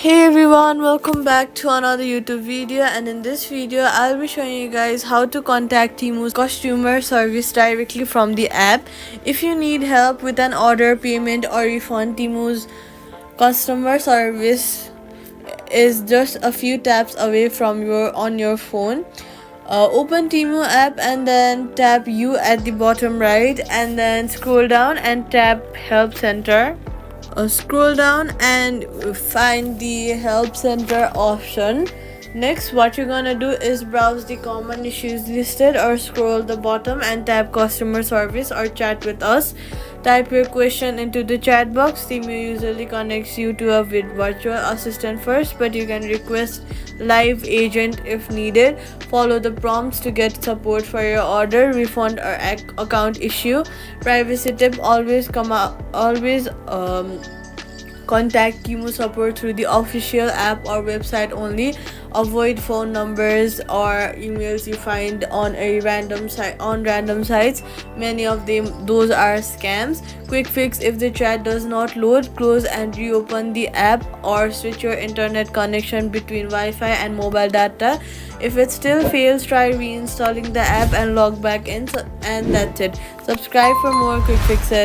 Hey everyone, welcome back to another YouTube video, and in this video I'll be showing you guys how to contact Temu's customer service directly from the app. If you need help with an order, payment or refund, Temu's customer service is just a few taps away from your phone. Open Temu app and then tap U at the bottom right, and then scroll down and tap Help Center. Scroll down and find the help center option. Next, what you're gonna do is browse the common issues listed, or scroll the bottom and tap customer service or chat with us. Type your question into the chat box. Team usually connects you to a virtual assistant first, but you can request live agent if needed. Follow the prompts to get support for your order, refund or account issue. Privacy tip: always contact Temu support through the official app or website only. Avoid phone numbers or emails you find on random sites. Many of those are scams. Quick fix: if the chat does not load, close and reopen the app, or switch your internet connection between Wi-Fi and mobile data. If it still fails, try reinstalling the app and log back in. And that's it. Subscribe for more quick fixes.